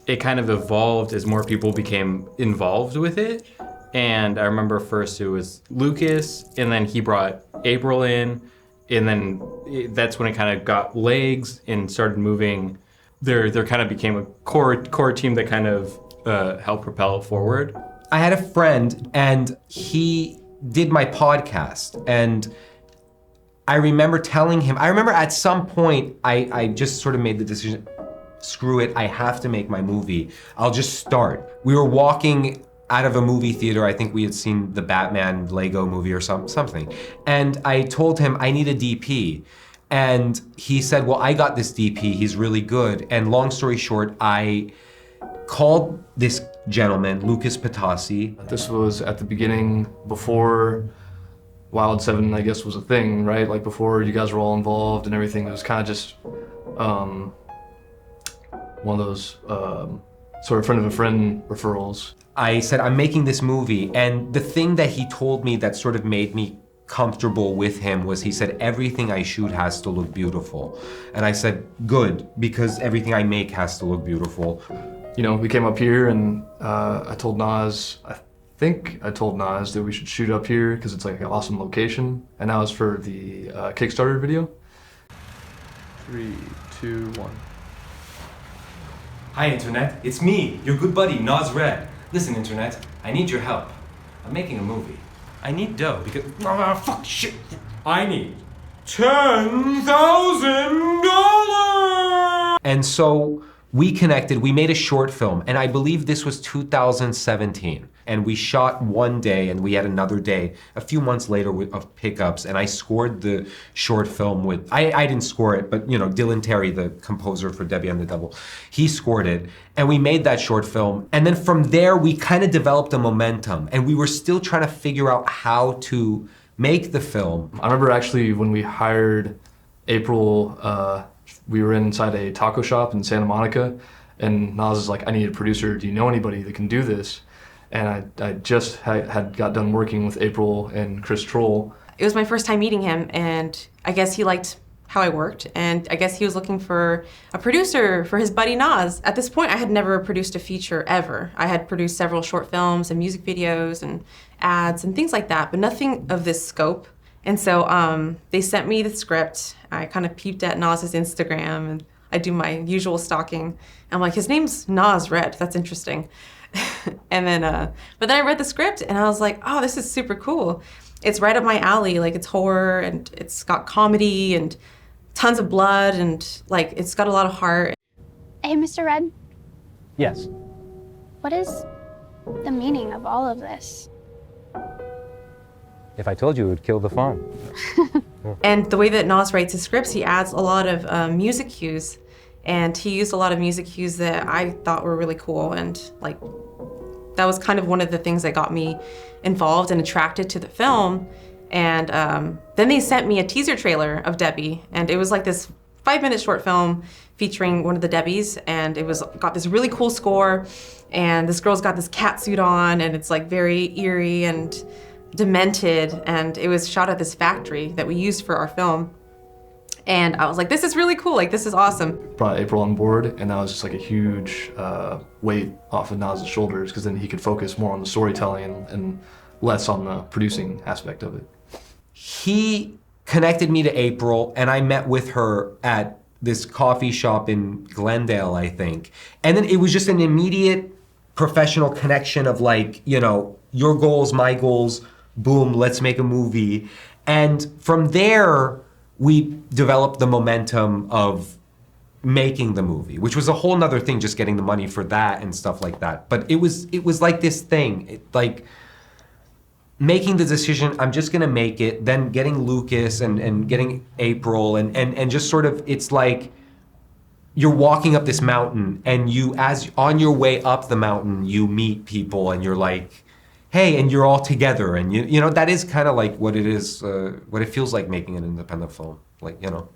it kind of evolved as more people became involved with it. And I remember first it was Lucas, and then he brought April in, and then that's when it kind of got legs and started moving. There kind of became a core team that kind of helped propel it forward. I had a friend, and he did my podcast, and I remember telling him, I remember at some point, I just sort of made the decision, screw it, I have to make my movie. I'll just start. We were walking out of a movie theater. I think we had seen the Batman Lego movie or something. And I told him I need a DP. And he said, well, I got this DP, he's really good. And long story short, I called this gentleman, Lucas Patasi. This was at the beginning, before Wild 7, I guess, was a thing, right? Like before you guys were all involved and everything. It was kind of just one of those sort of friend of a friend referrals. I said, I'm making this movie. And the thing that he told me that sort of made me comfortable with him was he said, everything I shoot has to look beautiful. And I said, good, because everything I make has to look beautiful. You know, we came up here and I told Nas, I think I told Nas that we should shoot up here because it's like an awesome location. And that was for the Kickstarter video. 3, 2, 1. Hi, Internet. It's me, your good buddy, Nas Red. Listen, Internet, I need your help. I'm making a movie. I need dough because, fuck, shit. I need $10,000. And so we connected, we made a short film, and I believe this was 2017. And we shot one day, and we had another day a few months later of pickups, and I scored the short film with, I didn't score it, but you know, Dylan Terry, the composer for Debbie and the Devil, he scored it, and we made that short film. And then from there, we kind of developed a momentum, and we were still trying to figure out how to make the film. I remember actually when we hired April, we were inside a taco shop in Santa Monica, and Nas is like, I need a producer, do you know anybody that can do this? And I just had got done working with April and Chris Troll. It was my first time meeting him, and I guess he liked how I worked, and I guess he was looking for a producer for his buddy Nas. At this point, I had never produced a feature ever. I had produced several short films and music videos and ads and things like that, but nothing of this scope. And so they sent me the script. I kind of peeped at Nas's Instagram, and I do my usual stalking. And I'm like, his name's Nas Red, that's interesting. And then, but then I read the script and I was like, oh, this is super cool. It's right up my alley. Like, it's horror and it's got comedy and tons of blood and like, it's got a lot of heart. Hey, Mr. Red. Yes. What is the meaning of all of this? If I told you, it would kill the fun. And the way that Nas writes his scripts, he adds a lot of music cues. And he used a lot of music cues that I thought were really cool, and like that was kind of one of the things that got me involved and attracted to the film. And then they sent me a teaser trailer of Debbie, and it was like this 5-minute short film featuring one of the Debbies, and it was got this really cool score, and this girl's got this cat suit on, and it's like very eerie and demented, and it was shot at this factory that we used for our film. And I was like, this is really cool, like this is awesome. Brought April on board, and that was just like a huge weight off of Nas's shoulders, because then he could focus more on the storytelling and less on the producing aspect of it. He connected me to April, and I met with her at this coffee shop in Glendale, I think. And then it was just an immediate professional connection of like, you know, your goals, my goals, boom, let's make a movie. And from there, we developed the momentum of making the movie, which was a whole nother thing, just getting the money for that and stuff like that. But it was like this thing, like making the decision, I'm just gonna make it, then getting Lucas and getting April and just sort of, it's like you're walking up this mountain, and you, as on your way up the mountain, you meet people and you're like, hey, and you're all together, and you know, that is kind of like what it is, what it feels like making an independent film, like, you know.